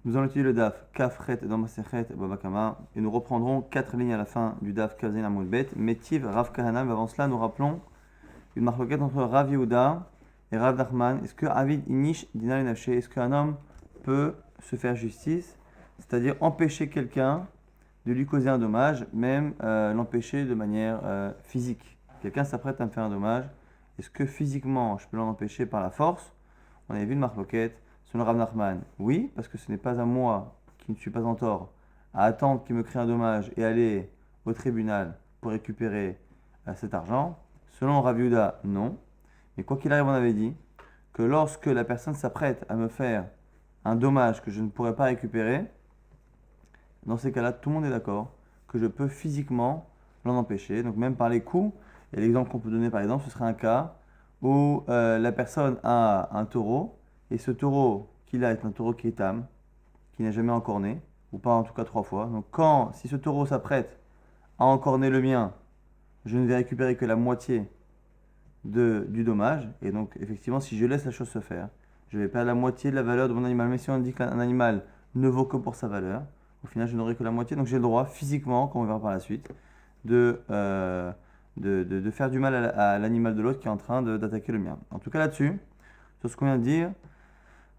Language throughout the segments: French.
Nous allons étudier le DAF Kafret dans Masechet Baba Kama et nous reprendrons 4 lignes à la fin du DAF Kazin Amoud Bet. Metiv Rav Kahana, mais avant cela, nous rappelons une marloquette entre Rav Yehuda et Rav Nachman. Est-ce que Avid Inish Dina Lenafshe, est-ce qu'un homme peut se faire justice, c'est-à-dire empêcher quelqu'un de lui causer un dommage, même l'empêcher de manière physique? Quelqu'un s'apprête à me faire un dommage, est-ce que physiquement je peux l'en empêcher par la force? On avait vu une marloquette. Selon Rav Nachman, oui, parce que ce n'est pas à moi, qui ne suis pas en tort, à attendre qu'il me crée un dommage et aller au tribunal pour récupérer cet argent. Selon Rav Yehuda, non. Mais quoi qu'il arrive, on avait dit que lorsque la personne s'apprête à me faire un dommage que je ne pourrais pas récupérer, dans ces cas-là, tout le monde est d'accord que je peux physiquement l'en empêcher. Donc même par les coups, et l'exemple qu'on peut donner par exemple, ce serait un cas où la personne a un taureau, et ce taureau qu'il a est un taureau qui est âme, qui n'est jamais encorné, ou pas en tout cas 3 fois. Donc si ce taureau s'apprête à encorner le mien, je ne vais récupérer que la moitié du dommage. Et donc effectivement, si je laisse la chose se faire, je vais perdre la moitié de la valeur de mon animal. Mais si on dit qu'un animal ne vaut que pour sa valeur, au final je n'aurai que la moitié. Donc j'ai le droit physiquement, comme on verra par la suite, de faire du mal à l'animal de l'autre qui est en train d'attaquer le mien. En tout cas là-dessus, sur ce qu'on vient de dire,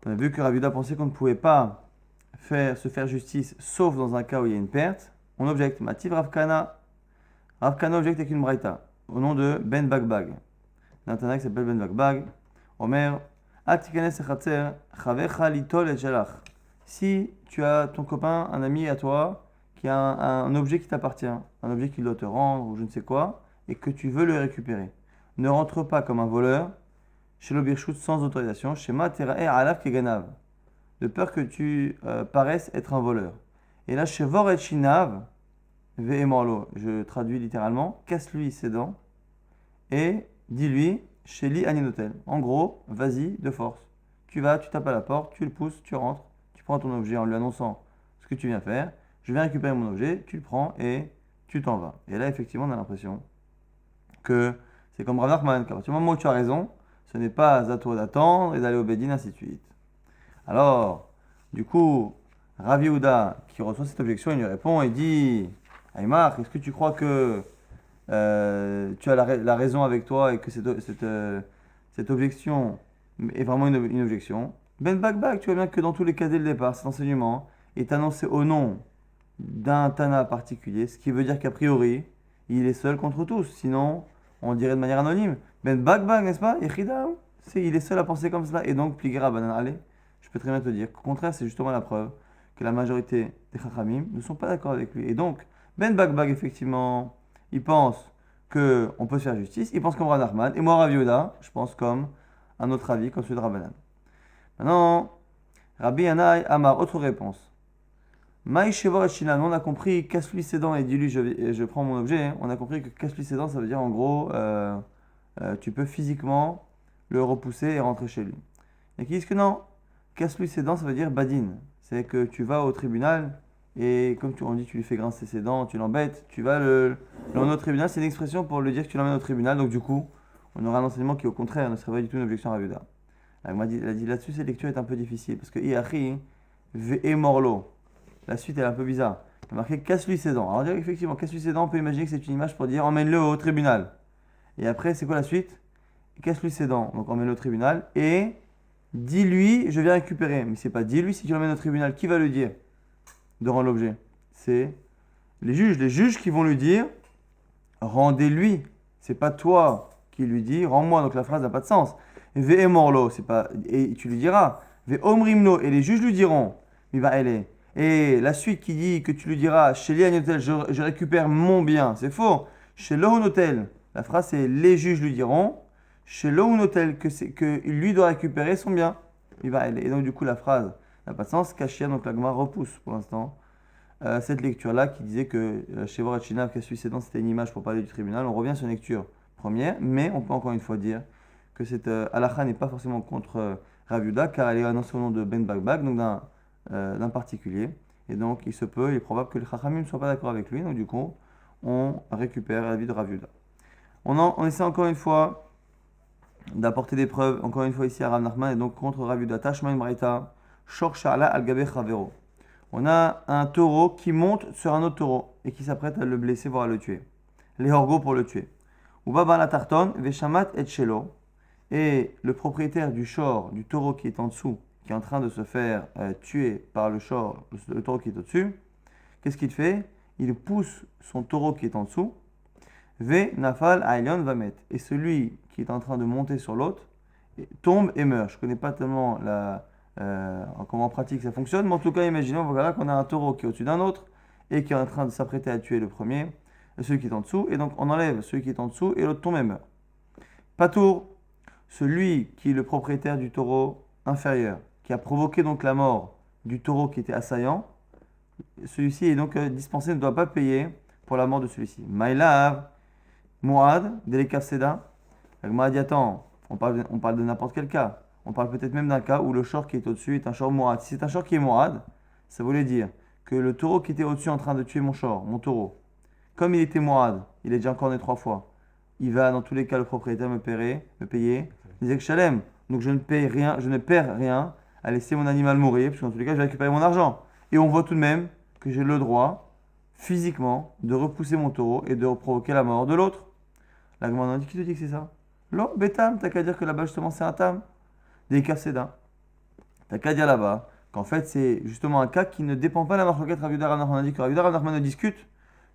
on a vu que Rav Yehuda pensait qu'on ne pouvait pas se faire justice sauf dans un cas où il y a une perte. On objecte. Mativ Rav Kahana. Rav Kahana objecte avec une braïta au nom de Ben Bagbag. D'un Tana qui s'appelle Ben Bagbag. Omer, si tu as ton copain, un ami à toi, qui a un objet qui t'appartient, un objet qu'il doit te rendre ou je ne sais quoi, et que tu veux le récupérer, ne rentre pas comme un voleur chez l'Obirchut sans autorisation, chez Materae Alaf Keganav, de peur que tu paraisses être un voleur. Et là, chez Vor et Shinav, Ve'emorlo, je traduis littéralement, casse-lui ses dents et dis-lui, chez Li Aninotel. En gros, vas-y de force. Tu vas, tu tapes à la porte, tu le pousses, tu rentres, tu prends ton objet en lui annonçant ce que tu viens faire. Je viens récupérer mon objet, tu le prends et tu t'en vas. Et là, effectivement, on a l'impression que c'est comme Rav Nachman, qu'à partir du moment où tu as raison, ce n'est pas à toi d'attendre et d'aller au Bédine, ainsi de suite. Alors, du coup, Rav Yehuda, qui reçoit cette objection, il lui répond et dit Aymar, est-ce que tu crois que tu as la raison avec toi et que cette objection est vraiment une objection? Ben Bagbag, tu vois bien que dans tous les cas dès le départ, cet enseignement est annoncé au nom d'un Tana particulier, ce qui veut dire qu'a priori, il est seul contre tous. Sinon, on dirait de manière anonyme. Ben Bagbag, n'est-ce pas? Yechida, il est seul à penser comme cela. Et donc, Pligira Banan Ale, je peux très bien te dire qu'au contraire, c'est justement la preuve que la majorité des Chachamim ne sont pas d'accord avec lui. Et donc, Ben Bagbag, effectivement, il pense qu'on peut se faire justice. Il pense comme Rav Nachman. Et moi, Rav Yehuda, je pense comme un autre avis, comme celui de Rabbanan. Maintenant, Rabbi Yanaï Amar, autre réponse. Maï Shevor et Shinan, on a compris, casse-lui ses dents et dis-lui, je prends mon objet. On a compris que casse-lui ses dents, ça veut dire en gros, tu peux physiquement le repousser et rentrer chez lui. Et qui disent que non, casse-lui ses dents, ça veut dire badine. C'est que tu vas au tribunal et comme on dit, tu lui fais grincer ses dents, tu l'embêtes, tu vas l'emmener au tribunal. C'est une expression pour lui dire que tu l'emmènes au tribunal. Donc du coup, on aura un enseignement qui au contraire ne serait pas du tout une objection à Rav. Elle a dit là-dessus, cette lecture est un peu difficile parce que Iachi ve morlo. La suite est un peu bizarre. Il a marqué casse-lui ses dents. Alors effectivement, casse-lui ses dents, on peut imaginer que c'est une image pour dire emmène-le au tribunal. Et après, c'est quoi la suite? Casse-lui ses dents, donc emmène-le au tribunal et dis-lui, je viens récupérer. Mais c'est pas dis-lui si tu l'emmènes au tribunal, qui va le dire de rendre l'objet? C'est les juges qui vont lui dire rendez-lui. C'est pas toi qui lui dis rends-moi. Donc la phrase n'a pas de sens. Ve morlo, c'est pas et tu lui diras. Ve omrimno et les juges lui diront. Il va aller. Et la suite qui dit que tu lui diras chez Liagnotel, je récupère mon bien, c'est faux. Chez Lohunotel, la phrase c'est les juges lui diront chez Lohunotel que lui doit récupérer son bien. Il va aller. Et donc du coup la phrase n'a pas de sens. Kashia, donc la Gemara repousse pour l'instant cette lecture-là qui disait que chez Vorachinav, qui a succédant, c'était une image pour parler du tribunal. On revient sur une lecture première, mais on peut encore une fois dire que cette halakha n'est pas forcément contre Rav Yehuda, car elle est annoncée au nom de Ben Bagbag, donc d'un particulier. Et donc, il est probable que les Chachamim ne soient pas d'accord avec lui. Donc, du coup, on récupère l'avis de Rav Yehuda. On essaie encore une fois d'apporter des preuves, encore une fois ici à Rav Nachman, et donc contre Rav Yehuda. Tashma Braïta, Shor Sharla al-Gabe Chavero. On a un taureau qui monte sur un autre taureau et qui s'apprête à le blesser, voire à le tuer. Les horgos pour le tuer. Uba la tarton, Veshamat et Shelo. Et le propriétaire du shor, du taureau qui est en dessous, qui est en train de se faire tuer par le shor, le taureau qui est au-dessus, qu'est-ce qu'il fait? Il pousse son taureau qui est en dessous. Ve nafal ailion va mettre. Et celui qui est en train de monter sur l'autre tombe et meurt. Je ne connais pas tellement comment en pratique ça fonctionne, mais en tout cas, imaginons voilà, qu'on a un taureau qui est au-dessus d'un autre et qui est en train de s'apprêter à tuer le premier, celui qui est en dessous, et donc on enlève celui qui est en dessous et l'autre tombe et meurt. Patour, celui qui est le propriétaire du taureau inférieur, qui a provoqué donc la mort du taureau qui était assaillant, celui-ci est donc dispensé, ne doit pas payer pour la mort de celui-ci. Maïlav, Mourad, Delekav Seda. L'Agma dit attends, on parle de n'importe quel cas. On parle peut-être même d'un cas où le shor qui est au-dessus est un shor Mourad. Si c'est un shor qui est Mourad, ça voulait dire que le taureau qui était au-dessus en train de tuer mon shor, mon taureau, comme il était Mourad, il est déjà encore né 3 fois, il va dans tous les cas le propriétaire me payer. Il disait que Shalem, donc je ne paye rien, je ne perds rien à laisser mon animal mourir, parce que dans tous les cas je vais récupérer mon argent. Et on voit tout de même que j'ai le droit, physiquement, de repousser mon taureau et de provoquer la mort de l'autre. La Gemara dit, qui te dit que c'est ça? L'eau, bétam, t'as qu'à dire que là-bas justement c'est un tam. Des kafseda. T'as qu'à dire là-bas qu'en fait c'est justement un cas qui ne dépend pas de la marloquette Rav Yehuda Rav Nachman. On a dit que Rav Yehuda Rav Nachman ne discute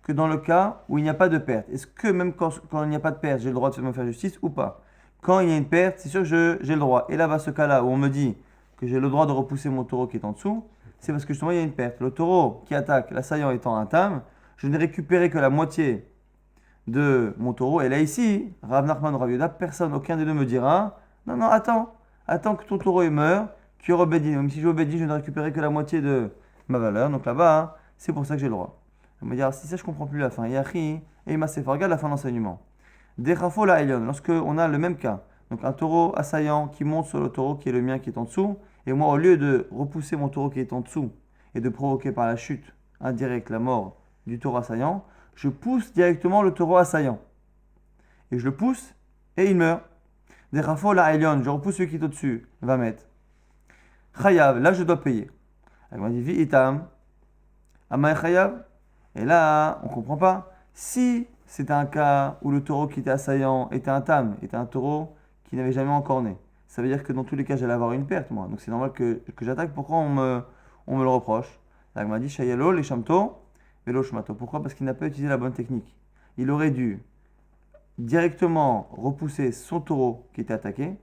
que dans le cas où il n'y a pas de perte. Est-ce que même quand il n'y a pas de perte, j'ai le droit de me faire justice ou pas? Quand il y a une perte, c'est sûr que j'ai le droit. Et là-bas, ce cas-là où on me dit que j'ai le droit de repousser mon taureau qui est en dessous, c'est parce que justement il y a une perte. Le taureau qui attaque, l'assaillant étant un tam, je n'ai récupéré que la moitié de mon taureau. Et là ici, Rav Nachman ou Rav Yehuda, personne, aucun des deux me dira non, attends que ton taureau meure, tu auras Bedin. Même si j'ai au Bedin, je ne récupérerai que la moitié de ma valeur. Donc là-bas, hein, c'est pour ça que j'ai le droit. On me dire si ça je comprends plus la fin. Yachi et Masefa, regarde la fin de l'enseignement. Derafo la Elion, lorsque on a le même cas, donc un taureau assaillant qui monte sur le taureau qui est le mien qui est en dessous, et moi au lieu de repousser mon taureau qui est en dessous et de provoquer par la chute indirecte la mort du taureau assaillant, je pousse directement le taureau assaillant. Et je le pousse et il meurt. Derafo la Elion, je repousse celui qui est au-dessus, va mettre. Chayav, là je dois payer. Elle m'a dit vi itam, amay chayav. Et là, on ne comprend pas. Si c'était un cas où le taureau qui était assaillant était un tam, était un taureau qui n'avait jamais encore né, ça veut dire que dans tous les cas, j'allais avoir une perte, moi. Donc c'est normal que j'attaque. Pourquoi on me le reproche? Là, il m'a dit Shayalo, les chamto, velo shmato. Pourquoi? Parce qu'il n'a pas utilisé la bonne technique. Il aurait dû directement repousser son taureau qui était attaqué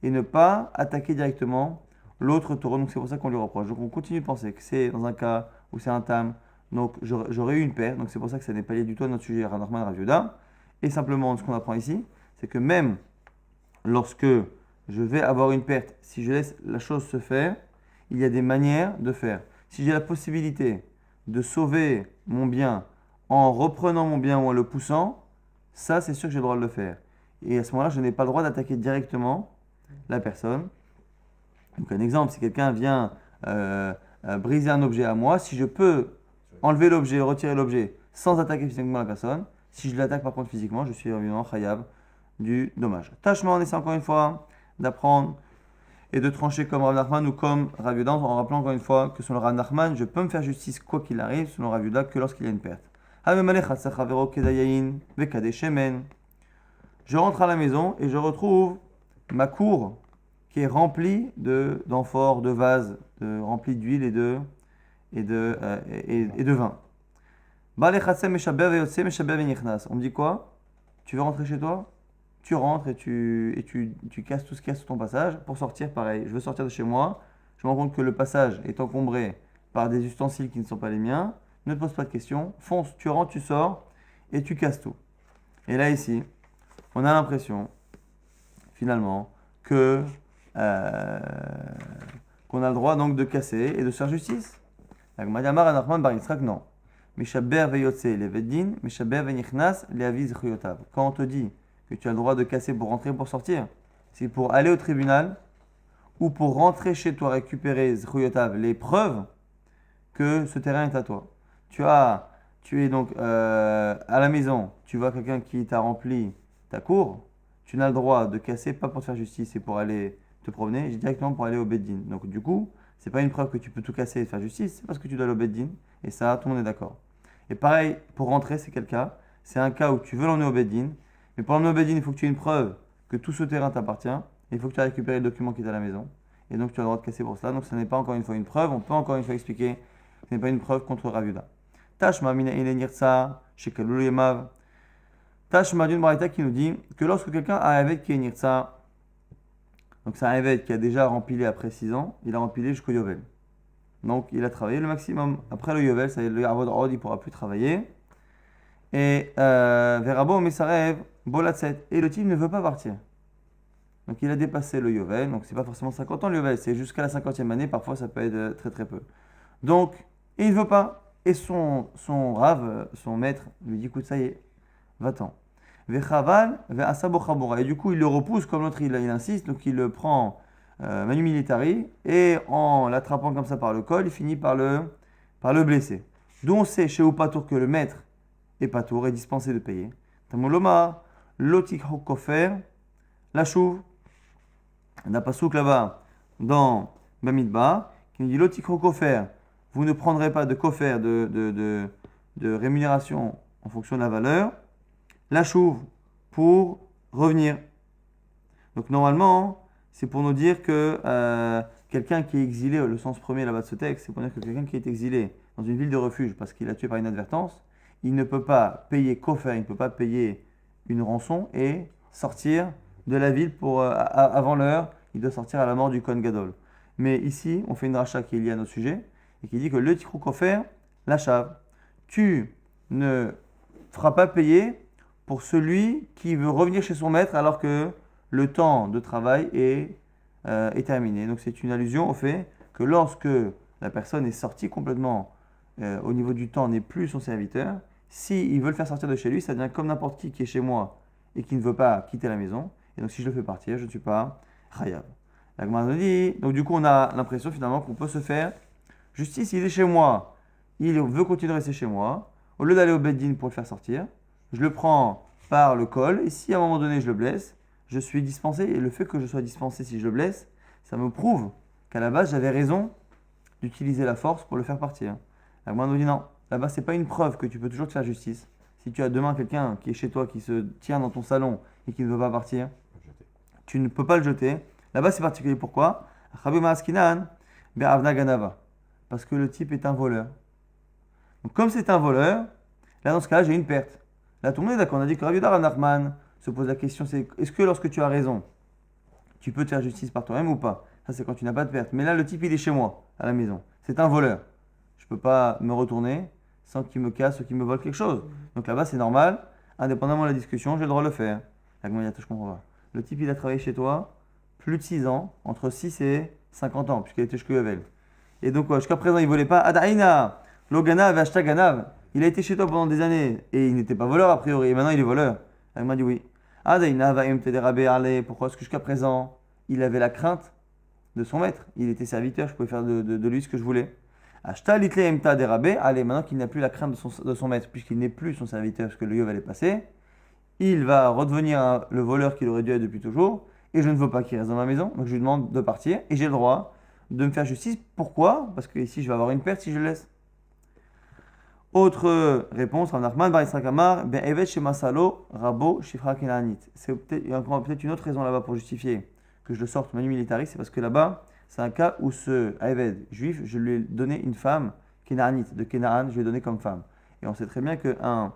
et ne pas attaquer directement l'autre taureau. Donc c'est pour ça qu'on lui reproche. Donc on continue de penser que c'est dans un cas où c'est un tam. Donc j'aurais eu une perte, donc c'est pour ça que ça n'est pas lié du tout à notre sujet Rav Nachman Rav Yehuda. Et simplement, ce qu'on apprend ici, c'est que même lorsque je vais avoir une perte, si je laisse la chose se faire, il y a des manières de faire. Si j'ai la possibilité de sauver mon bien en reprenant mon bien ou en le poussant, ça c'est sûr que j'ai le droit de le faire. Et à ce moment-là, je n'ai pas le droit d'attaquer directement la personne. Donc un exemple, si quelqu'un vient briser un objet à moi, si je peux enlever l'objet, retirer l'objet sans attaquer physiquement la personne. Si je l'attaque par contre physiquement, je suis évidemment khayab du dommage. Tâchement, on essaie encore une fois d'apprendre et de trancher comme Rav Nachman ou comme Rav Yehuda, en rappelant encore une fois que selon Rav Nachman, je peux me faire justice quoi qu'il arrive, selon Rav Yehuda, que lorsqu'il y a une perte. Je rentre à la maison et je retrouve ma cour qui est remplie d'amphores, de vases, remplie d'huile et de vin. On me dit quoi? Tu veux rentrer chez toi? Tu rentres et tu casses tout ce qu'il y a sur ton passage. Pour sortir, pareil. Je veux sortir de chez moi. Je me rends compte que le passage est encombré par des ustensiles qui ne sont pas les miens. Ne te pose pas de questions. Fonce, tu rentres, tu sors et tu casses tout. Et là, ici, on a l'impression, finalement, qu'on a le droit donc de casser et de se faire justice. Non. Quand on te dit que tu as le droit de casser pour rentrer pour sortir, c'est pour aller au tribunal ou pour rentrer chez toi récupérer les preuves que ce terrain est à toi. Tu es donc à la maison, tu vois quelqu'un qui t'a rempli ta cour, tu n'as le droit de casser pas pour te faire justice, c'est pour aller te promener, directement pour aller au Beddin. Donc du coup, c'est pas une preuve que tu peux tout casser et faire justice, c'est parce que tu dois aller au Beddin, et ça, tout le monde est d'accord. Et pareil, pour rentrer, c'est quel cas? C'est un cas où tu veux l'emmener au Beddin, mais pour l'emmener au Beddin, il faut que tu aies une preuve que tout ce terrain t'appartient, et il faut que tu aies récupéré le document qui est à la maison, et donc tu as le droit de casser pour cela, donc ce n'est pas encore une fois une preuve, on peut encore une fois expliquer que ce n'est pas une preuve contre Rav Yehuda. Tashma mina ilenirtsa, shekalulu yemav. Tashma d'une baraita qui nous dit que lorsque quelqu'un a un évêque qui est nirtsa, donc c'est un évêque qui a déjà rempilé après 6 ans, il a rempilé jusqu'au Yovel. Donc il a travaillé le maximum. Après le Yovel, ça y est, le Yarvod Rod, il ne pourra plus travailler. Et Verabo Mesarev, Bolatset. Et le type ne veut pas partir. Donc il a dépassé le Yovel. Donc c'est pas forcément 50 ans le Yovel, c'est jusqu'à la 50e année. Parfois ça peut être très très peu. Donc il ne veut pas. Et son Rav, son maître, lui dit écoute, ça y est, va-t'en. Vechaval, Ve'asabo Chabura. Et du coup il le repousse comme l'autre il insiste. Donc il le prend. Manu Militari, et en l'attrapant comme ça par le col, il finit par le blesser. D'où on sait chez Upatour que le maître est patour, est dispensé de payer. Tamoloma, lotik hokofer, la chouve. On a pas souk là-bas dans Bamidba, qui nous dit lotik hokofer, vous ne prendrez pas de kofer, de rémunération en fonction de la valeur. La chouve, pour revenir. Donc normalement, c'est pour nous dire que quelqu'un qui est exilé, le sens premier là-bas de ce texte, c'est pour dire que quelqu'un qui est exilé dans une ville de refuge parce qu'il a tué par inadvertance, il ne peut pas payer kofer, il ne peut pas payer une rançon et sortir de la ville avant l'heure, il doit sortir à la mort du Kohen Gadol. Mais ici, on fait une rachat qui est liée à notre sujet et qui dit que le tikrou kofer, la chave, tu ne feras pas payer pour celui qui veut revenir chez son maître alors que le temps de travail est terminé. Donc c'est une allusion au fait que lorsque la personne est sortie complètement au niveau du temps, n'est plus son serviteur, s'il veut le faire sortir de chez lui, ça devient comme n'importe qui est chez moi et qui ne veut pas quitter la maison. Et donc si je le fais partir, je ne suis pas chayav. La Gemara nous dit, donc du coup on a l'impression finalement qu'on peut se faire justice, il est chez moi, il veut continuer de rester chez moi, au lieu d'aller au Beddin pour le faire sortir, je le prends par le col et si à un moment donné je le blesse, je suis dispensé, et le fait que je sois dispensé si je le blesse, ça me prouve qu'à la base, j'avais raison d'utiliser la force pour le faire partir. La Gemara nous dit non, là-bas, c'est pas une preuve que tu peux toujours te faire justice. Si tu as demain quelqu'un qui est chez toi, qui se tient dans ton salon et qui ne veut pas partir, tu ne peux pas le jeter. Là-bas, c'est particulier. Pourquoi? Parce que le type est un voleur. Donc, comme c'est un voleur, là, dans ce cas-là, j'ai une perte. Là, tout le monde est d'accord. On a dit que Rav Yehuda Rav Nachman se pose la question, c'est est-ce que lorsque tu as raison, tu peux te faire justice par toi-même ou pas? Ça, c'est quand tu n'as pas de perte. Mais là, le type, il est chez moi, à la maison. C'est un voleur. Je ne peux pas me retourner sans qu'il me casse ou qu'il me vole quelque chose. Donc là-bas, c'est normal. Indépendamment de la discussion, j'ai le droit de le faire. La Gemara dit, je comprends pas. Le type, il a travaillé chez toi plus de 6 ans, entre 6 et 50 ans, puisqu'il était chez Yovel. Et donc, jusqu'à présent, il ne volait pas. Adaïna, Loganav, Ashtaganav. Il a été chez toi pendant des années et il n'était pas voleur a priori. Et maintenant, il est voleur. La Gemara dit oui. Pourquoi est-ce que jusqu'à présent, il avait la crainte de son maître? Il était serviteur, je pouvais faire de lui ce que je voulais. Allez, maintenant qu'il n'a plus la crainte de son maître, puisqu'il n'est plus son serviteur, parce que le Yovel est passé, il va redevenir le voleur qu'il aurait dû être depuis toujours, et je ne veux pas qu'il reste dans ma maison, donc je lui demande de partir, et j'ai le droit de me faire justice. Pourquoi? Parce que ici, je vais avoir une perte si je le laisse. Autre réponse, Rav Nachman, Bar Yitzchak Amar, Ben Evet Shemasalo, Rabo, Shifra Kenaanit. Il y a encore peut-être une autre raison là-bas pour justifier que je le sorte manu militari, c'est parce que là-bas, c'est un cas où ce Eved juif, je lui ai donné une femme Kenaanite, de Kenaan, je lui ai donné comme femme. Et on sait très bien qu'un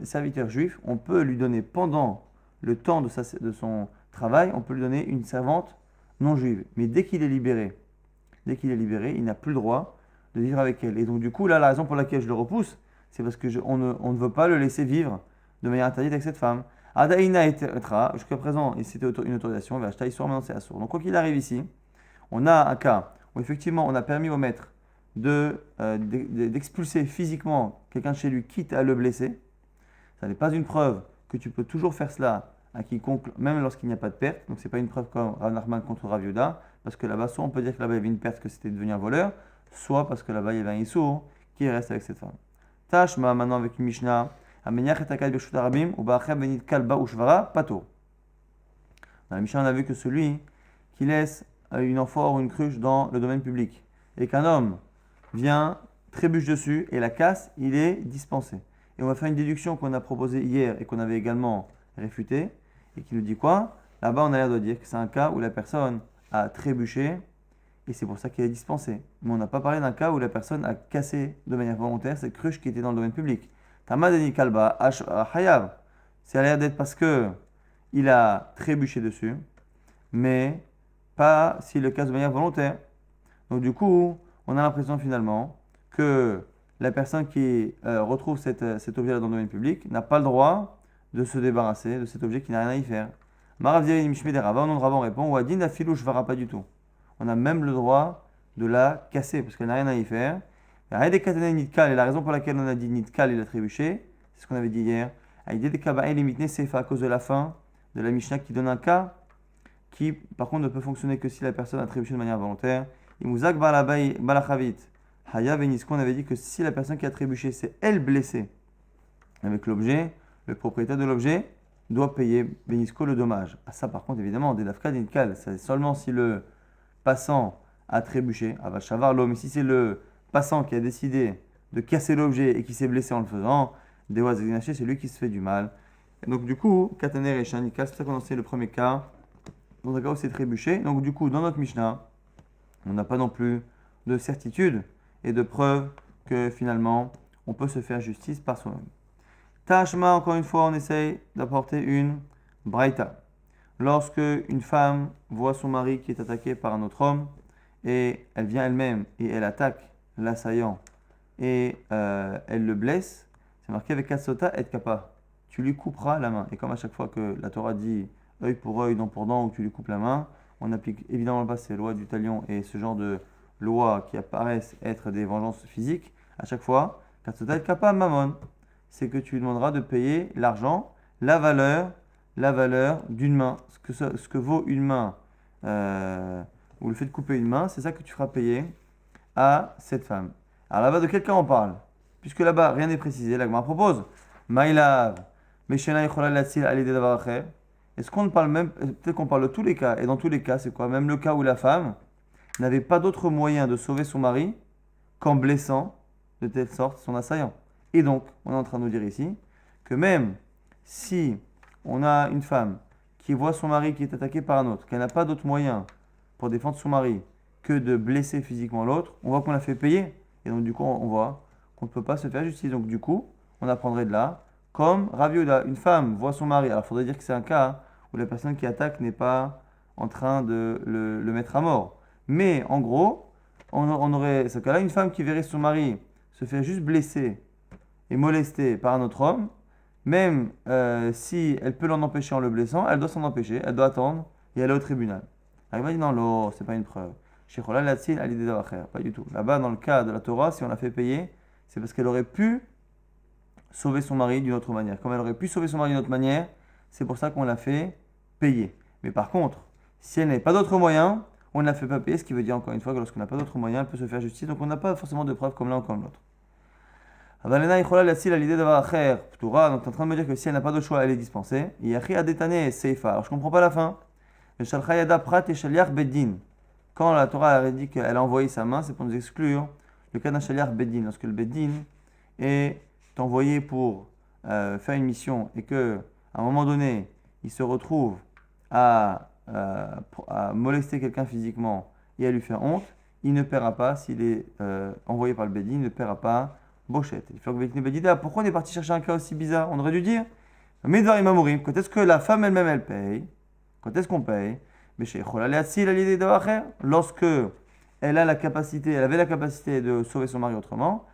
serviteur juif, on peut lui donner pendant le temps de son travail, on peut lui donner une servante non juive. Mais dès qu'il est libéré, il n'a plus le droit de vivre avec elle. Et donc du coup, là, la raison pour laquelle je le repousse, c'est parce que on ne veut pas le laisser vivre de manière interdite avec cette femme. Adaïna et jusqu'à présent, c'était une autorisation, maintenant c'est assourd. Donc quoi qu'il arrive ici, on a un cas où effectivement on a permis au maître d'expulser physiquement quelqu'un de chez lui, quitte à le blesser. Ça n'est pas une preuve que tu peux toujours faire cela à quiconque, même lorsqu'il n'y a pas de perte. Donc c'est pas une preuve comme Rav Nachman contre Rav Yehuda, parce que là-bas, soit on peut dire que là-bas il y avait une perte, que c'était devenu un voleur, soit parce que là-bas il y avait un Issour qui reste avec cette femme. Tashma maintenant avec une Mishnah, Ameniach et Takal Birshut Arabim, ou Ba'achem Benit Kalba ou Shvara, Pato. Dans la Mishnah, on a vu que celui qui laisse une amphore ou une cruche dans le domaine public, et qu'un homme vient, trébuche dessus et la casse, il est dispensé. Et on va faire une déduction qu'on a proposée hier et qu'on avait également réfutée et qui nous dit quoi? Là-bas, on a l'air de dire que c'est un cas où la personne a trébuché et c'est pour ça qu'il est dispensé. Mais on n'a pas parlé d'un cas où la personne a cassé de manière volontaire cette cruche qui était dans le domaine public. Tamadani kalba hayav. C'est à l'air d'être parce que il a trébuché dessus, mais pas s'il le casse de manière volontaire. Donc du coup, on a l'impression finalement que la personne qui retrouve cet objet dans le domaine public n'a pas le droit de se débarrasser de cet objet qui n'a rien à y faire. Marav Zirin Mishme des Rava, non de Rava, on répond, ou Adin Afilou Shvara, pas du tout. On a même le droit de la casser parce qu'elle n'a rien à y faire. Et la raison pour laquelle on a dit Nitkal, il a trébuché, c'est ce qu'on avait dit hier. C'est à cause de la fin de la Mishnah qui donne un cas qui, par contre, ne peut fonctionner que si la personne a trébuché de manière volontaire. Imuzak balachavit. Haya Venisko, on avait dit que si la personne qui a trébuché, c'est elle blessée avec l'objet, le propriétaire de l'objet doit payer Venisko le dommage. Ah, ça, par contre, évidemment, des dafka nitkal, c'est seulement si le passant a trébuché, aval shavar l'homme, mais si c'est le passant qui a décidé de casser l'objet et qui s'est blessé en le faisant, Dewa Zegnaché, c'est lui qui se fait du mal. Et donc, du coup, Kataner et Shanika, c'est pour ça qu'on a enseigné le premier cas, dans un cas où c'est trébuché. Donc, du coup, dans notre Mishnah, on n'a pas non plus de certitude et de preuve que finalement, on peut se faire justice par soi-même. Tashma, encore une fois, on essaye d'apporter une braïta. Lorsque une femme voit son mari qui est attaqué par un autre homme, et elle vient elle-même et elle attaque l'assaillant et elle le blesse, c'est marqué avec Katsota et Kappa. Tu lui couperas la main. Et comme à chaque fois que la Torah dit œil pour œil, dent pour dent, ou tu lui coupes la main, on applique évidemment pas ces lois du talion et ce genre de lois qui apparaissent être des vengeances physiques. À chaque fois, Katsota et Kappa Mamon, c'est que tu lui demanderas de payer l'argent, la valeur d'une main. Ce que vaut une main, ou le fait de couper une main, c'est ça que tu feras payer à cette femme. Alors là-bas, de quel cas on parle? Puisque là-bas, rien n'est précisé, la Gemara propose Maïlav, Meshena Yichola Latsil Alide Davar Acher. Est-ce qu'on parle même, peut-être qu'on parle de tous les cas, et dans tous les cas, c'est quoi? Même le cas où la femme n'avait pas d'autre moyen de sauver son mari qu'en blessant de telle sorte son assaillant. Et donc, on est en train de nous dire ici que même si on a une femme qui voit son mari qui est attaqué par un autre, qu'elle n'a pas d'autre moyen pour défendre son mari que de blesser physiquement l'autre, on voit qu'on l'a fait payer. Et donc, du coup, on voit qu'on ne peut pas se faire justice. Donc, du coup, on apprendrait de là, comme Rav Yehuda, une femme voit son mari. Alors, il faudrait dire que c'est un cas où la personne qui attaque n'est pas en train de le mettre à mort. Mais, en gros, on aurait ce cas-là, une femme qui verrait son mari se faire juste blesser et molester par un autre homme, même si elle peut l'en empêcher en le blessant, elle doit s'en empêcher, elle doit attendre et aller au tribunal. Elle va dire non, c'est pas une preuve. Pas du tout. Là-bas, dans le cas de la Torah, si on l'a fait payer, c'est parce qu'elle aurait pu sauver son mari d'une autre manière. Comme elle aurait pu sauver son mari d'une autre manière, c'est pour ça qu'on l'a fait payer. Mais par contre, si elle n'avait pas d'autre moyen, on ne la fait pas payer, ce qui veut dire encore une fois que lorsqu'on n'a pas d'autre moyen, elle peut se faire justice. Donc on n'a pas forcément de preuves comme l'un ou comme l'autre. Donc tu es en train de me dire que si elle n'a pas de choix, elle est dispensée. Alors je comprends pas la fin. Quand la Torah a dit qu'elle a envoyé sa main, c'est pour nous exclure le cas d'un shaliach beddin. Lorsque le beddin est envoyé pour faire une mission et que à un moment donné, il se retrouve à molester quelqu'un physiquement et à lui faire honte, il ne paiera pas, s'il est envoyé par le beddin, il ne paiera pas Bochette. Pourquoi on est parti chercher un cas aussi bizarre? On aurait dû dire Medvarim Amorim, quand est-ce que la femme elle-même elle paye? Quand est-ce qu'on paye? Lorsque elle a la capacité, elle avait la capacité de sauver son mari autrement,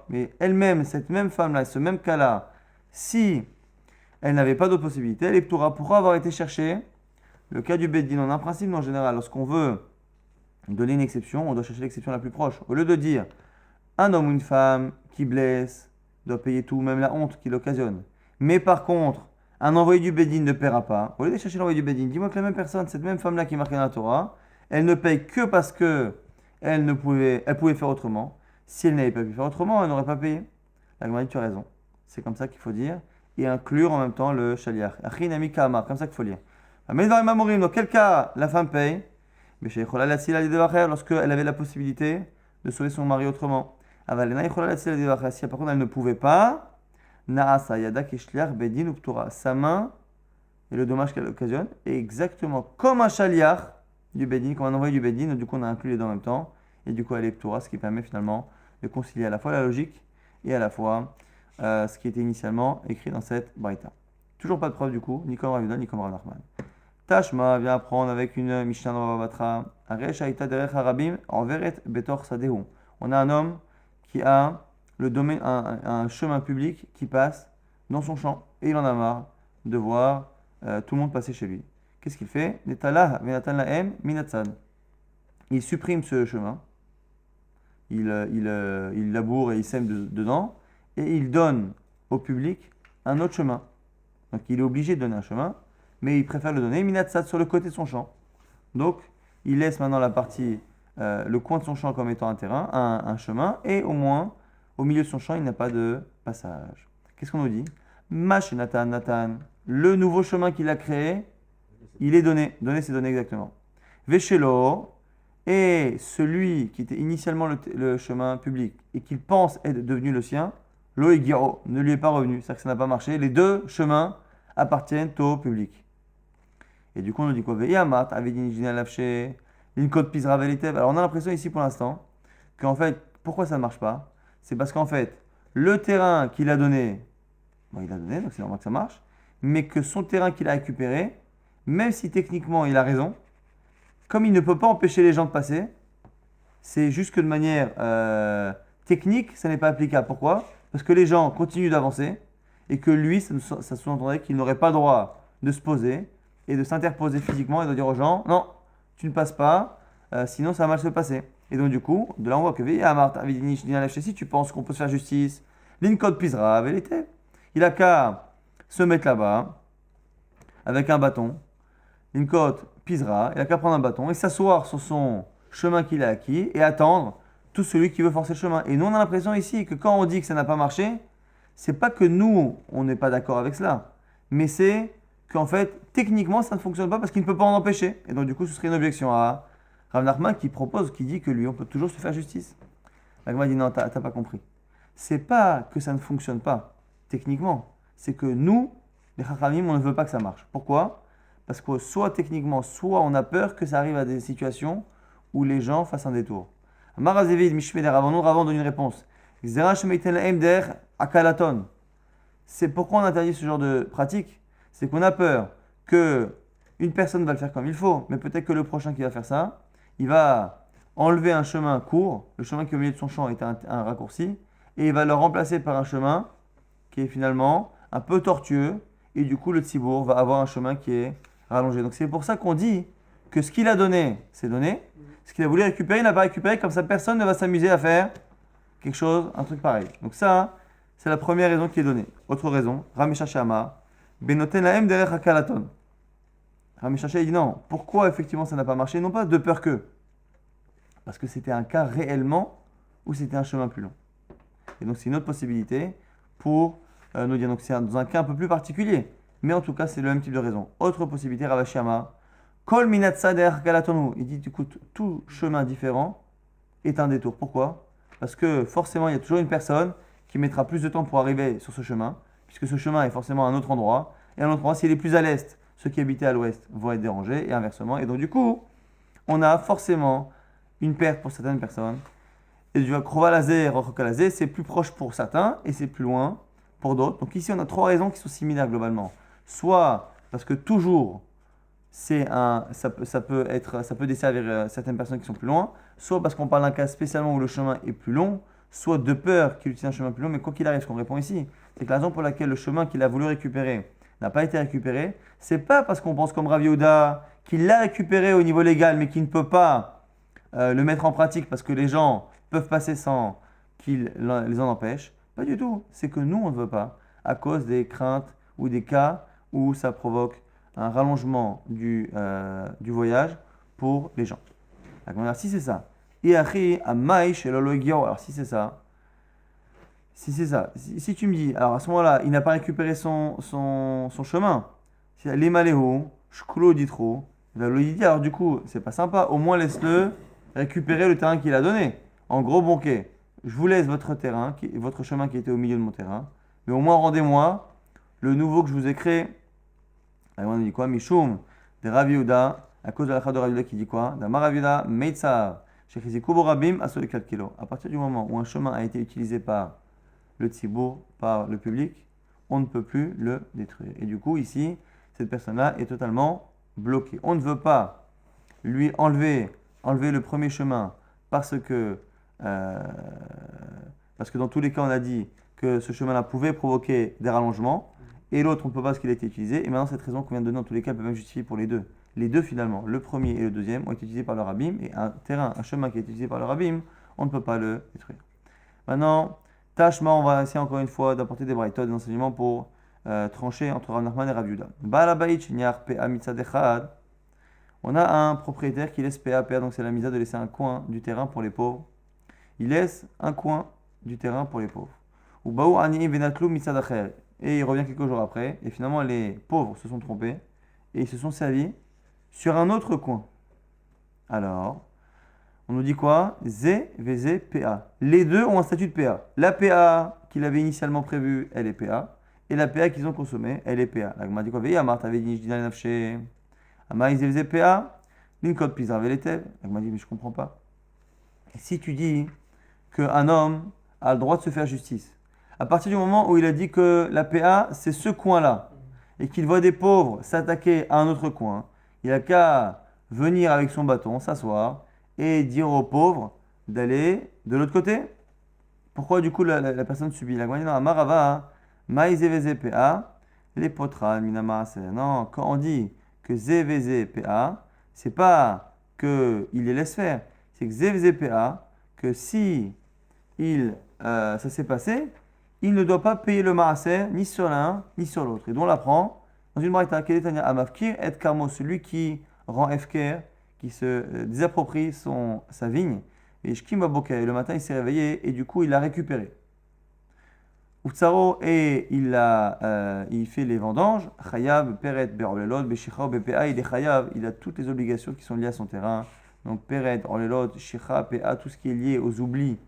mais elle-même, cette même femme-là, ce même cas-là, si elle n'avait pas d'autre possibilité, elle est ptoura. Pourquoi avoir été chercher le cas du beddin? On a un principe en général, lorsqu'on veut donner une exception, on doit chercher l'exception la plus proche. Au lieu de dire un homme ou une femme qui blesse doit payer tout, même la honte qu'il occasionne. Mais par contre, un envoyé du beddin ne paiera pas. Au lieu de chercher l'envoyé du beddin, dis-moi que la même personne, cette même femme-là qui est marquée dans la Torah, elle ne paye que parce que elle pouvait faire autrement. Si elle n'avait pas pu faire autrement, elle n'aurait pas payé. La Gemara dit, tu as raison. C'est comme ça qu'il faut dire. Et inclure en même temps le shaliach. Achin ami kamar, comme ça qu'il faut lire. Mais dans quel cas la femme paye? Mais chez Chola Latsila Lidevacher, lorsqu'elle avait la possibilité de sauver son mari autrement. Avalena Chola Latsila Lidevacher, si par contre elle ne pouvait pas, Naasa Yada Keshliach Bedin Uptura, sa main et le dommage qu'elle occasionne est exactement comme un chaliach du Bedin, comme un envoyé du Bedin, du coup on a inclus les deux en même temps, et du coup elle est Uptura, ce qui permet finalement de concilier à la fois la logique et à la fois ce qui était initialement écrit dans cette Braïta. Toujours pas de preuve du coup, ni comme Rav Yehuda, ni comme Rav Nachman. Tashma vient apprendre avec une Mishnah dans Bava Batra. Aresh Haïta derech harabim enveret betor sadehu. On a un homme qui a le domaine, un chemin public qui passe dans son champ et il en a marre de voir tout le monde passer chez lui. Qu'est-ce qu'il fait? Netalah venatan lahem minatzad. Il supprime ce chemin, il laboure et il sème dedans et il donne au public un autre chemin. Donc il est obligé de donner un chemin, mais il préfère le donner minatzad sur le côté de son champ. Donc il laisse maintenant la partie, le coin de son champ comme étant un terrain, un chemin, et au moins au milieu de son champ il n'a pas de passage. Qu'est-ce qu'on nous dit? Mash Nathan, Nathan, le nouveau chemin qu'il a créé, il est donné. Donné, c'est donné exactement. Veshelo, et celui qui était initialement le chemin public et qu'il pense être devenu le sien, lo egiro, ne lui est pas revenu. C'est-à-dire que ça n'a pas marché. Les deux chemins appartiennent au public. Et du coup, on nous dit quoi? Veyamat, avedin lafché, l'inkot pisra velitev. Alors, on a l'impression ici pour l'instant qu'en fait, pourquoi ça ne marche pas? C'est parce qu'en fait, le terrain qu'il a donné, bon, il a donné, donc c'est normal que ça marche, mais que son terrain qu'il a récupéré, même si techniquement il a raison, comme il ne peut pas empêcher les gens de passer, c'est juste que de manière technique, ça n'est pas applicable. Pourquoi? Parce que les gens continuent d'avancer et que lui, ça sous-entendrait qu'il n'aurait pas le droit de se poser et de s'interposer physiquement et de dire aux gens, non, tu ne passes pas, sinon ça va mal se passer. Et donc du coup, de là on voit que si tu penses qu'on peut se faire justice, l'incode pisera, vérité. Il a qu'à se mettre là-bas avec un bâton. L'incode pisera, il a qu'à prendre un bâton et s'asseoir sur son chemin qu'il a acquis et attendre tout celui qui veut forcer le chemin. Et nous on a l'impression ici que quand on dit que ça n'a pas marché, c'est pas que nous on n'est pas d'accord avec cela, mais c'est qu'en fait techniquement ça ne fonctionne pas parce qu'il ne peut pas en empêcher. Et donc du coup ce serait une objection à Rav Nachman qui dit que lui on peut toujours se faire justice. La Gemara dit non, t'as pas compris. C'est pas que ça ne fonctionne pas techniquement, c'est que nous, les Chachamim, on ne veut pas que ça marche. Pourquoi? Parce que soit techniquement, soit on a peur que ça arrive à des situations où les gens fassent un détour. Marazevid, Mishmeder, Ravon donne une réponse. C'est pourquoi on interdit ce genre de pratique? C'est qu'on a peur que une personne va le faire comme il faut, mais peut-être que le prochain qui va faire ça, il va enlever un chemin court, le chemin qui est au milieu de son champ est un raccourci, et il va le remplacer par un chemin qui est finalement un peu tortueux, et du coup le tzibour va avoir un chemin qui est rallongé. Donc c'est pour ça qu'on dit que ce qu'il a donné, c'est donné. Ce qu'il a voulu récupérer, il n'a pas récupéré, comme ça personne ne va s'amuser à faire quelque chose, un truc pareil. Donc ça, c'est la première raison qui est donnée. Autre raison, Ramesha Shama, Benoten Laem derech hakalaton. Ramesha dit non, pourquoi effectivement ça n'a pas marché? Non pas de peur que, parce que c'était un cas réellement où c'était un chemin plus long. Et donc c'est une autre possibilité pour nous dire, donc c'est dans un cas un peu plus particulier, mais en tout cas c'est le même type de raison. Autre possibilité, Ravashiyama, Kol minat sader galatonu. Il dit, écoute, tout chemin différent est un détour. Pourquoi? Parce que forcément il y a toujours une personne qui mettra plus de temps pour arriver sur ce chemin, puisque ce chemin est forcément à un autre endroit, et à un autre endroit, s'il est plus à l'est, ceux qui habitaient à l'ouest vont être dérangés, et inversement. Et donc du coup, on a forcément une perte pour certaines personnes. Et du Krovalazé et Rochokalazé, c'est plus proche pour certains et c'est plus loin pour d'autres. Donc ici, on a trois raisons qui sont similaires globalement. Soit parce que toujours, ça peut desservir certaines personnes qui sont plus loin. Soit parce qu'on parle d'un cas spécialement où le chemin est plus long. Soit de peur qu'il utilise un chemin plus long. Mais quoi qu'il arrive, ce qu'on répond ici, c'est que la raison pour laquelle le chemin qu'il a voulu récupérer n'a pas été récupéré, c'est pas parce qu'on pense comme Rav Yehuda qu'il l'a récupéré au niveau légal mais qu'il ne peut pas le mettre en pratique parce que les gens peuvent passer sans qu'ils les en empêchent. Pas du tout. C'est que nous, on ne veut pas, à cause des craintes ou des cas où ça provoque un rallongement du voyage pour les gens. Alors, si c'est ça, alors si c'est ça, si tu me dis, alors à ce moment-là, il n'a pas récupéré son chemin, les maléos, shkulo ditro, Il dit, alors du coup, c'est pas sympa, au moins laisse-le récupérer le terrain qu'il a donné. En gros, bon, ok, je vous laisse votre terrain, votre chemin qui était au milieu de mon terrain, mais au moins rendez-moi le nouveau que je vous ai créé. La Gemara dit quoi? Mishum, de Rav Yehuda, à cause de la de Rav Yehuda qui dit quoi? D'Amar Rav Yehuda, Meitzav, Shekhizi Kubo Rabim, à 4 kilos. À partir du moment où un chemin a été utilisé par le tzibour, par le public, on ne peut plus le détruire. Et du coup, ici, cette personne-là est totalement bloquée. On ne veut pas lui enlever le premier chemin euh, parce que dans tous les cas, on a dit que ce chemin-là pouvait provoquer des rallongements, et l'autre, on ne peut pas parce qu'il a été utilisé. Et maintenant, cette raison qu'on vient de donner, dans tous les cas, peut même justifier pour les deux. Les deux, finalement, le premier et le deuxième, ont été utilisés par le rabbim, et un chemin qui est utilisé par le rabbim, on ne peut pas le détruire. Maintenant, Tashma, on va essayer encore une fois d'apporter des braïtot, des enseignements pour trancher entre Rav Nachman et Rav Yehuda. Ba'alabayit sheniach pe'a mitzad echad. On a un propriétaire qui laisse PA, donc c'est la misa de laisser un coin du terrain pour les pauvres. Il laisse un coin du terrain pour les pauvres. Ou baou ani'im venatlu mitzad acher. Et il revient quelques jours après, et finalement les pauvres se sont trompés, et ils se sont servis sur un autre coin. Alors, on nous dit quoi? Z, VZ, PA. Les deux ont un statut de PA. La PA qu'il avait initialement prévue, elle est PA, et la PA qu'ils ont consommée, elle est PA. La Gemara dit quoi? Veille, Amar, t'avais dit, je dis dans les nafshé. Amar, ils faisaient PA, l'inkot pizar veletev. La Gemara dit, mais je comprends pas. Si tu dis qu'un homme a le droit de se faire justice, à partir du moment où il a dit que la PA, c'est ce coin-là, et qu'il voit des pauvres s'attaquer à un autre coin, il n'a qu'à venir avec son bâton, s'asseoir, et dire aux pauvres d'aller de l'autre côté. Pourquoi du coup la personne subit? La Gemara dit, non, Amarava, maïzeveze PA, les potras, minamase. Non, quand on dit que zeveze PA, c'est pas qu'il les laisse faire, c'est que zeveze PA, que si ça s'est passé, il ne doit pas payer le maaser ni sur l'un ni sur l'autre. Et donc on l'apprend dans une braïta, Keletania Amafkir et Karmo, celui qui rend Efker, qui se désapproprie sa vigne. Et Shkim Baboka, le matin il s'est réveillé et du coup il l'a récupéré. Utsaro, et il fait les vendanges. Chayav, Peret, Berolelot, Beshicha, BPA, il est Chayav, il a toutes les obligations qui sont liées à son terrain. Donc Peret, Berolelot, Shicha, PA, tout ce qui est lié aux oublis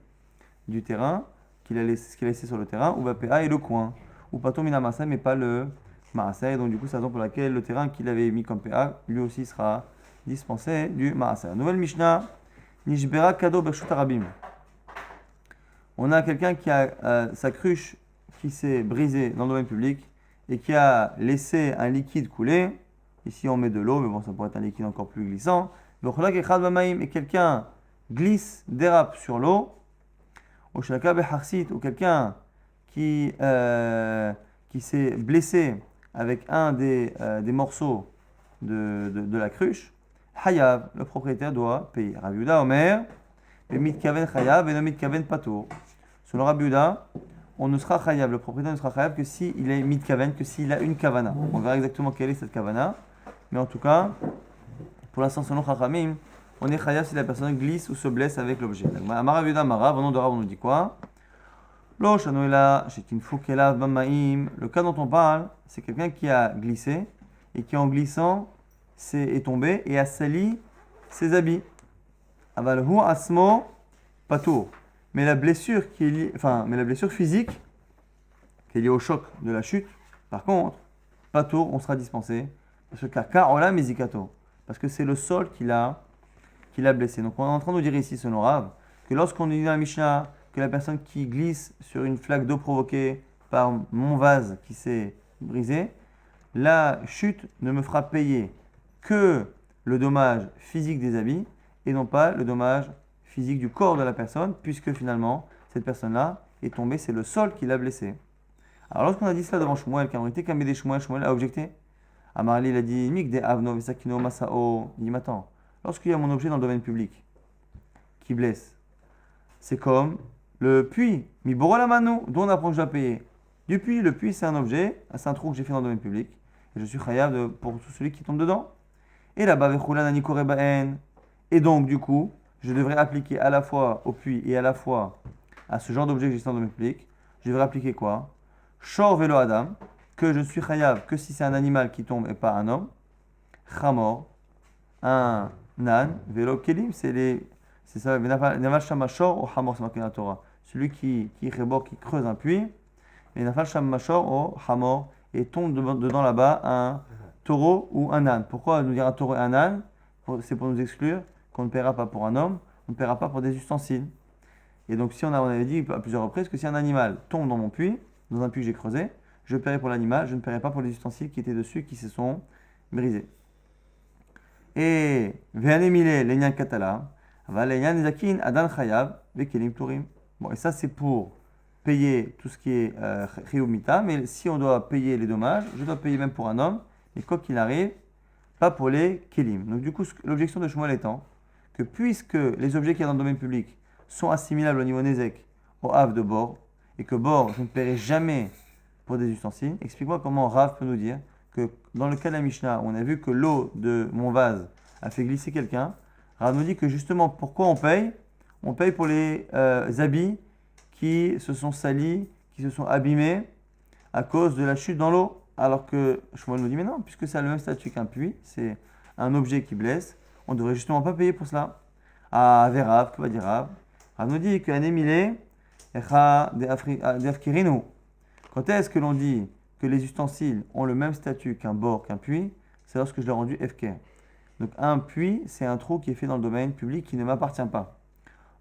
du terrain, ce qu'il a laissé sur le terrain, ou PA et le coin. Ou Pato Minamasa, mais pas le Maasa. Et donc du coup, c'est la raison pour laquelle le terrain qu'il avait mis comme PA, lui aussi sera dispensé du Maasa. Nouvelle Mishnah, Nishbera Kado Bershut Arabim. On a quelqu'un qui a sa cruche qui s'est brisée dans le domaine public et qui a laissé un liquide couler. Ici, on met de l'eau, mais bon, ça pourrait être un liquide encore plus glissant. Et quelqu'un glisse, dérape sur l'eau. Ou quelqu'un qui s'est blessé avec un des morceaux de la cruche. Hayav, le propriétaire doit payer. Rav Yehuda Omer, mitkaven chayav et mitkaven patour. Selon Rav Yehuda, on ne sera chayav, le propriétaire ne sera chayav que s'il est mitkaven, que s'il a une kavana. On verra exactement quelle est cette kavana, mais en tout cas, pour l'instant, selon Chachamim, on est chayav si la personne glisse ou se blesse avec l'objet. Amar Rav Yehuda Amara, venant de Rav, on nous dit quoi? Lo shanoela shekinfuk elav bamaim. Le cas dont on parle, c'est quelqu'un qui a glissé et qui en glissant est tombé et a sali ses habits. Avalhu asmo patour. Mais la blessure mais la blessure physique qui est liée au choc de la chute, par contre, patour, on sera dispensé parce que karola mezikato, parce que c'est le sol qui l'a blessé. Donc on est en train de nous dire ici, selon Rav, que lorsqu'on dit dans la Mishnah que la personne qui glisse sur une flaque d'eau provoquée par mon vase qui s'est brisé, la chute ne me fera payer que le dommage physique des habits et non pas le dommage physique du corps de la personne, puisque finalement, cette personne-là est tombée, c'est le sol qui l'a blessé. Alors lorsqu'on a dit cela devant Shmuel, qui a été Kamé des Shmuel a objecté. Amarli, il a dit Mik de Avno, Vesakino, Masao. Il dit mais attends, lorsqu'il y a mon objet dans le domaine public qui blesse, c'est comme le puits, Miboro la mano, dont on apprend que je dois payer. Du puits, le puits c'est un objet, c'est un trou que j'ai fait dans le domaine public, et je suis chayav pour tout celui qui tombe dedans. Et là-bas, et donc, du coup, je devrais appliquer à la fois au puits et à la fois à ce genre d'objet existant dans le public. Je devrais appliquer quoi? Shor velo adam, que je suis chayav que si c'est un animal qui tombe et pas un homme. Chamor, un nan, velo kelim, c'est ça, Nafal Shamashor au Hamor, c'est marqué dans la Torah. Celui qui creuse un puits, et Nafal Shamashor au Hamor, et tombe dedans là-bas un taureau ou un âne. Pourquoi nous dire un taureau et un âne? C'est pour nous exclure qu'on ne paiera pas pour un homme, on ne paiera pas pour des ustensiles. Et donc, si on avait dit à plusieurs reprises que si un animal tombe dans mon puits, dans un puits que j'ai creusé, je paierai pour l'animal, je ne paierai pas pour les ustensiles qui étaient dessus, qui se sont brisés. Et Ve'anemile lenyan katala, va lenyan zakin adan chayav vekelim turim. Bon, et ça c'est pour payer tout ce qui est chiyuv mita, mais si on doit payer les dommages, je dois payer même pour un homme, mais quoi qu'il arrive, pas pour les kelim. Donc du coup, l'objection de Shmuel étant que puisque les objets qui sont dans le domaine public sont assimilables au niveau Nézek, au Hav de bord, et que bord, je ne paierai jamais pour des ustensiles, explique-moi comment Rav peut nous dire que dans le cas de la Mishnah, où on a vu que l'eau de mon vase a fait glisser quelqu'un, Rav nous dit que justement, pourquoi on paye? On paye pour les habits qui se sont salis, qui se sont abîmés à cause de la chute dans l'eau. Alors que Shmuel nous dit, mais non, puisque ça a le même statut qu'un puits, c'est un objet qui blesse, on ne devrait justement pas payer pour cela. Ah, Verav, que va dire Rav? Rav nous dit que Anémilé, Echa de quand est-ce que l'on dit que les ustensiles ont le même statut qu'un bord, qu'un puits? C'est lorsque je l'ai rendu FK. Donc un puits, c'est un trou qui est fait dans le domaine public qui ne m'appartient pas.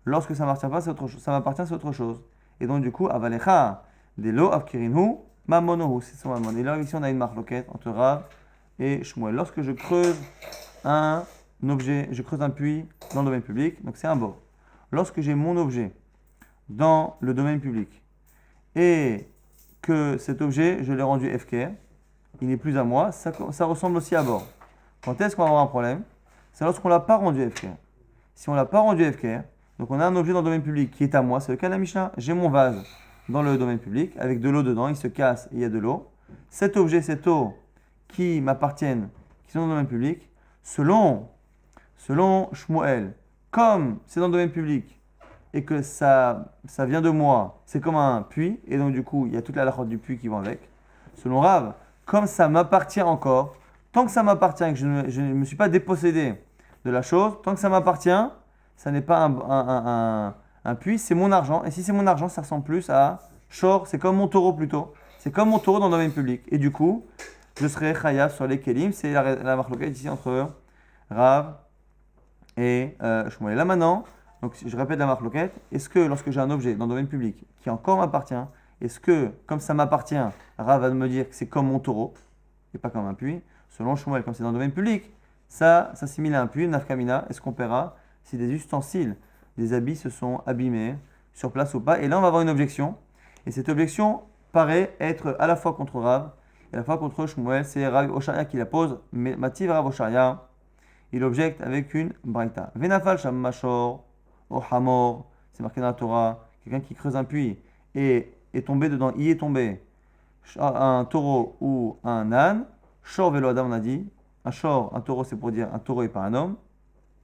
Lorsque ça ne m'appartient pas, c'est autre chose. Ça m'appartient, c'est autre chose. Et donc du coup, Avalecha de lo avkirinhu mamonohu, c'est son mamon. Et là ici on a une marloquette entre Rav et Shmuel. Lorsque je creuse un objet, je creuse un puits dans le domaine public, donc c'est un bord. Lorsque j'ai mon objet dans le domaine public et que cet objet, je l'ai rendu FK, il n'est plus à moi, ça ressemble aussi à bord. Quand est-ce qu'on va avoir un problème? C'est lorsqu'on ne l'a pas rendu FK. Si on ne l'a pas rendu FK, donc on a un objet dans le domaine public qui est à moi, c'est le cas de la Mishnah. J'ai mon vase dans le domaine public avec de l'eau dedans, il se casse et il y a de l'eau. Cet objet, cette eau qui m'appartiennent, qui sont dans le domaine public, selon Shmuel, comme c'est dans le domaine public et que ça vient de moi, c'est comme un puits, et donc du coup, il y a toute la halakha du puits qui va avec. Selon Rav, comme ça m'appartient encore, tant que ça m'appartient et que je ne me suis pas dépossédé de la chose, tant que ça m'appartient, ça n'est pas un puits, c'est mon argent. Et si c'est mon argent, ça ressemble plus à shor, c'est comme mon taureau plutôt. C'est comme mon taureau dans le domaine public. Et du coup, je serai chayav sur les kelim. C'est la marloquette ici entre Rav et Shmuel. Et là maintenant, donc je répète la marloquette, est-ce que lorsque j'ai un objet dans le domaine public qui encore m'appartient, est-ce que, comme ça m'appartient, Rav va me dire que c'est comme mon taureau et pas comme un puits? Selon Shmuel, comme c'est dans le domaine public, ça s'assimile à un puits, nafkamina, est-ce qu'on paiera si des ustensiles, des habits se sont abîmés sur place ou pas? Et là, on va avoir une objection. Et cette objection paraît être à la fois contre Rav et à la fois contre Shmuel. C'est Rav Osharia qui la pose. Mais Mativ Rav Osharia, il objecte avec une braïta. Venafal sham mashor o hamor, c'est marqué dans la Torah. Quelqu'un qui creuse un puits et est tombé dedans, y est tombé un taureau ou un âne. Shor velo adam, on a dit. Un taureau, c'est pour dire un taureau et pas un homme.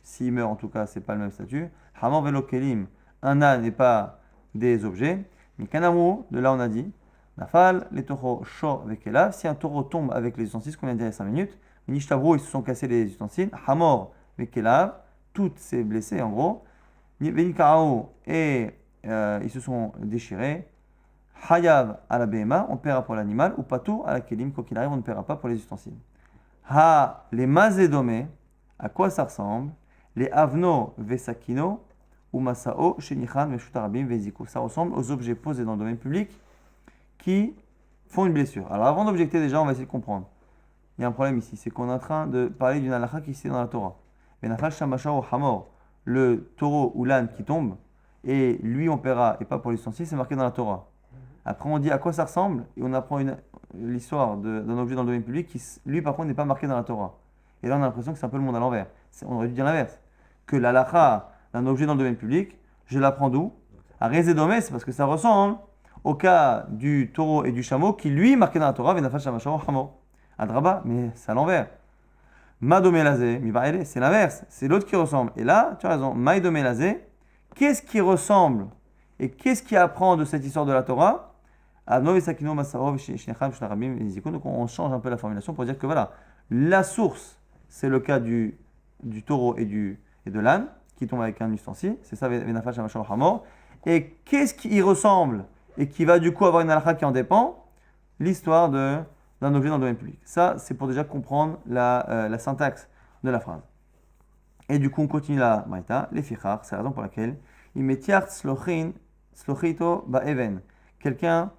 S'il meurt, en tout cas, c'est pas le même statut. Hamor velo kelim, un âne n'est pas des objets. Mais kanamu, de là on a dit. Nafal, les taureaux shor vekelav. Si un taureau tombe avec les ustensiles, ce qu'on vient de dire il y a 5 minutes, nishtabro, ils se sont cassés les ustensiles. Hamor vekelav, toutes s'est blessé en gros. Venikarao, et ils se sont déchirés. Hayav à la BMA, on paiera pour l'animal. Ou patou à la kelim, quoi qu'il arrive, on ne paiera pas pour les ustensiles. Ha, les mazédomé, à quoi ça ressemble? Les avno vesakino ou masao shenichan veshutarabim veziko. Ça ressemble aux objets posés dans le domaine public qui font une blessure. Alors avant d'objecter déjà, on va essayer de comprendre. Il y a un problème ici, c'est qu'on est en train de parler d'une halakha qui est dans la Torah. Benafal shamasha ou hamor, le taureau ou l'âne qui tombe, et lui on paiera, et pas pour l'ustensile, c'est marqué dans la Torah. Après on dit à quoi ça ressemble, et on apprend l'histoire d'un objet dans le domaine public qui, lui par contre, n'est pas marqué dans la Torah. Et là on a l'impression que c'est un peu le monde à l'envers. On aurait dû dire l'inverse. Que la halakha d'un objet dans le domaine public, je l'apprends d'où? À Rézédomé, c'est parce que ça ressemble au cas du taureau et du chameau qui, lui, marqué dans la Torah, Venafal shamasha ou hamor. Adraba, mais c'est à l'envers. Madomelazé, mivaele, c'est l'inverse, c'est l'autre qui ressemble. Et là, tu as raison, Maïdomelazé, qu'est-ce qui ressemble et qu'est-ce qui apprend de cette histoire de la Torah? Donc on change un peu la formulation pour dire que voilà, la source, c'est le cas du du taureau et de l'âne qui tombe avec un ustensile. C'est ça, Venafal Shamashon Hamor. Et qu'est-ce qui y ressemble et qui va du coup avoir une halakha qui en dépend? L'histoire d'un objet dans le domaine public. Ça, c'est pour déjà comprendre la syntaxe de la phrase. Et du coup, on continue la Maïta, les fichar, c'est la raison pour laquelle il met tiart slochito ba even. Quelqu'un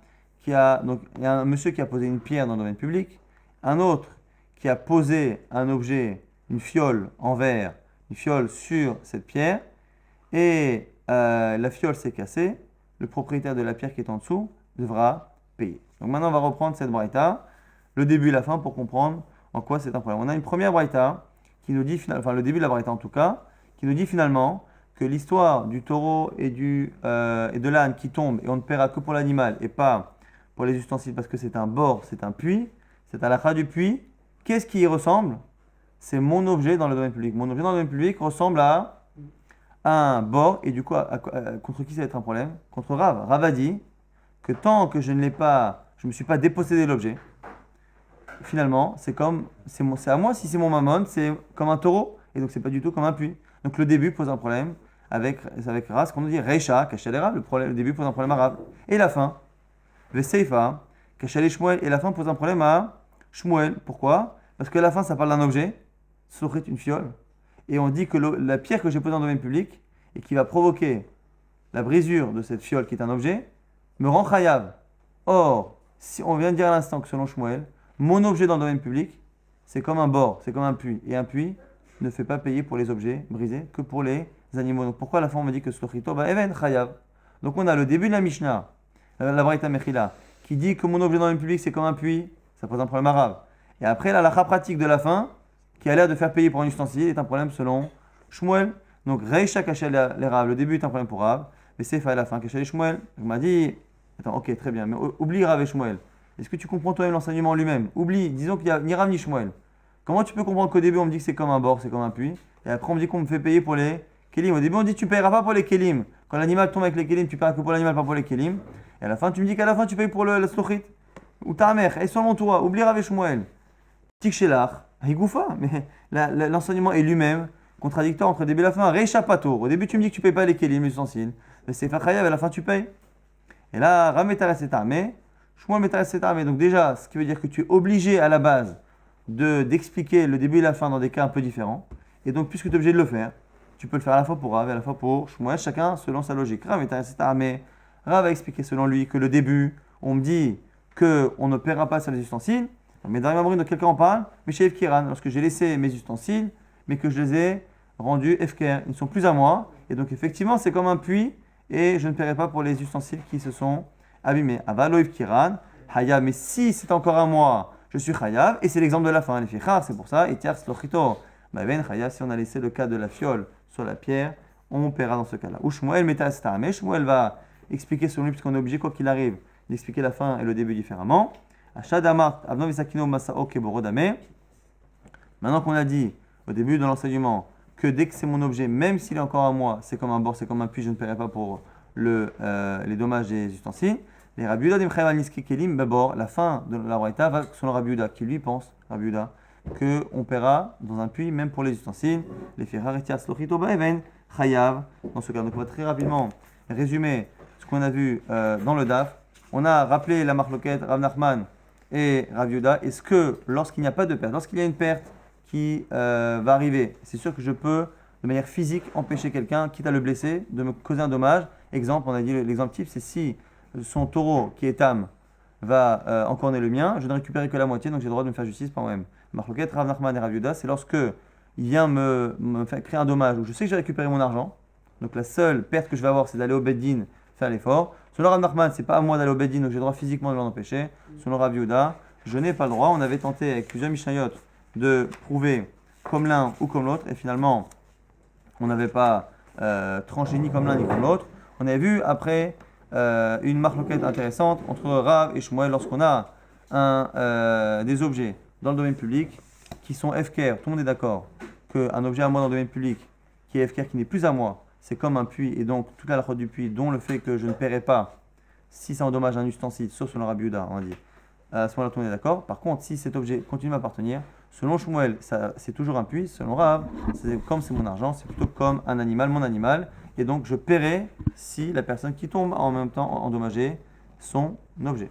donc il y a un monsieur qui a posé une pierre dans le domaine public, un autre qui a posé un objet, une fiole en verre, une fiole sur cette pierre, et la fiole s'est cassée, le propriétaire de la pierre qui est en dessous devra payer. Donc maintenant, on va reprendre cette braïta, le début et la fin, pour comprendre en quoi c'est un problème. On a une première braïta qui nous dit, enfin le début de la braïta en tout cas, qui nous dit finalement que l'histoire du taureau et de l'âne qui tombe, et on ne paiera que pour l'animal et pas pour les ustensiles parce que c'est un bord, c'est un puits, c'est à l'achat du puits. Qu'est-ce qui y ressemble? C'est mon objet dans le domaine public. Mon objet dans le domaine public ressemble à un bord, et du coup, contre qui ça va être un problème? Contre Rav. Rav a dit que tant que je ne me suis pas dépossédé de l'objet, finalement, c'est à moi, si c'est mon mammon, c'est comme un taureau, et donc c'est pas du tout comme un puits. Donc le début pose un problème avec Rav, ce qu'on dit Reisha, Kachalera, le début pose un problème à Rav. Et la fin, Veseifa, Kachale Shmuel, et la fin pose un problème à Shmuel. Pourquoi? Parce que la fin, ça parle d'un objet, Sochrit, une fiole, et on dit que la pierre que j'ai posée dans le domaine public, et qui va provoquer la brisure de cette fiole qui est un objet, me rend chayav. Or, si on vient de dire à l'instant que selon Shmuel, mon objet dans le domaine public, c'est comme un bord, c'est comme un puits. Et un puits ne fait pas payer pour les objets brisés que pour les animaux. Donc pourquoi à la fin on me dit que Slochito, even chayav. Donc on a le début de la Mishnah, la Braïta Mechila, qui dit que mon objet dans le domaine public c'est comme un puits, ça pose un problème arabe. Et après la halakha pratique de la fin, qui a l'air de faire payer pour un ustensile, est un problème selon Shmuel. Donc Reisha Kachal les Rav, le début est un problème pour Rav, mais c'est à la fin Kachal et Shmuel. On m'a dit, attends, ok, très bien, mais oublie Rav et Shmuel. Est-ce que tu comprends toi-même l'enseignement lui-même? Oublie, disons qu'il n'y a ni Rav ni Shmuel. Comment tu peux comprendre qu'au début on me dit que c'est comme un bord, c'est comme un puits, et après on me dit qu'on me fait payer pour les kelim? Au début on dit tu ne payeras pas pour les kelim. Quand l'animal tombe avec les kelim, tu paieras que pour l'animal, pas pour les kelim. Et à la fin tu me dis qu'à la fin tu payes pour la slochit. Ou ta mère, et selon toi, oublie Rav et Shmuel. Tik shelach, higoufa, mais l'enseignement est lui-même contradictoire entre le début et la fin. Reisha pato. Au début tu me dis que tu ne payes pas les kelim, les ustensiles. Mais c'est fachayav, à la fin tu payes. Et là, Rav metares et armé, Shmuel metares et armé. Donc déjà, ce qui veut dire que tu es obligé à la base d'expliquer le début et la fin dans des cas un peu différents. Et donc, puisque tu es obligé de le faire, tu peux le faire à la fois pour Rav et à la fois pour Shmuel, chacun selon sa logique. Rav a expliqué selon lui que le début, on me dit qu'on ne paiera pas sur les ustensiles. Mais dans la mémoire de quelqu'un en parle, mais chez Efkiran, lorsque j'ai laissé mes ustensiles, mais que je les ai rendus Efker, ils ne sont plus à moi. Et donc, effectivement, c'est comme un puits et je ne paierai pas pour les ustensiles qui se sont abîmés. Avalo Efkiran, Haya, mais si c'est encore à moi, je suis chayav, et c'est l'exemple de la fin, les fichar, c'est pour ça, et tiers slochito, ben chayav, si on a laissé le cas de la fiole sur la pierre, on paiera dans ce cas-là. Ou Shmuel meta mais Shmuel va expliquer selon lui, puisqu'on est obligé, quoi qu'il arrive, d'expliquer la fin et le début différemment. Ashadamart, avno visakino masao keborodame. Maintenant qu'on a dit, au début de l'enseignement, que dès que c'est mon objet, même s'il est encore à moi, c'est comme un bord, c'est comme un puits, je ne paierai pas pour les dommages des ustensiles. Les Rabbi Yehuda d'Imchaïm al-Niski Kelim, d'abord, la fin de la Braïta va selon Rabbi Yehuda, qui lui pense, Rabbi Yehuda, qu'on paiera dans un puits, même pour les ustensiles. Les Firar et Tias Lochito Baeven, Chayav. Dans ce cas, donc on va très rapidement résumer ce qu'on a vu dans le DAF. On a rappelé la marloquette Rav Nachman et Rabbi Yehuda. Est-ce que lorsqu'il n'y a pas de perte, lorsqu'il y a une perte qui va arriver, c'est sûr que je peux, de manière physique, empêcher quelqu'un, quitte à le blesser, de me causer un dommage. Exemple, on a dit l'exemple type, c'est si son taureau qui est âme va encorner le mien, je ne récupérerai que la moitié, donc j'ai le droit de me faire justice par moi-même. Marloquette, Rav Nachman et Rav Yehuda, c'est lorsque il vient me faire créer un dommage où je sais que j'ai récupéré mon argent, donc la seule perte que je vais avoir, c'est d'aller au Beddin faire l'effort. Selon Rav Nachman, c'est pas à moi d'aller au Beddin, donc j'ai le droit physiquement de l'en empêcher. Selon Rav Yehuda, je n'ai pas le droit. On avait tenté avec plusieurs Mishnayot de prouver comme l'un ou comme l'autre, et finalement, on n'avait pas tranché ni comme l'un ni comme l'autre. On avait vu après une marloquette intéressante entre Rav et Shmuel lorsqu'on a des objets dans le domaine public qui sont FKR. Tout le monde est d'accord qu'un objet à moi dans le domaine public qui est FKR, qui n'est plus à moi, c'est comme un puits, et donc toute la halakha du puits, dont le fait que je ne paierai pas si ça endommage un ustensile, sauf selon Rabbi Yehuda, on va dire. À ce moment-là, tout le monde est d'accord. Par contre, si cet objet continue à m'appartenir, Selon Shmuel, c'est toujours un puits. Selon Rav, comme c'est mon argent, c'est plutôt comme un animal, mon animal. Et donc je paierai si la personne qui tombe en même temps endommagée son objet.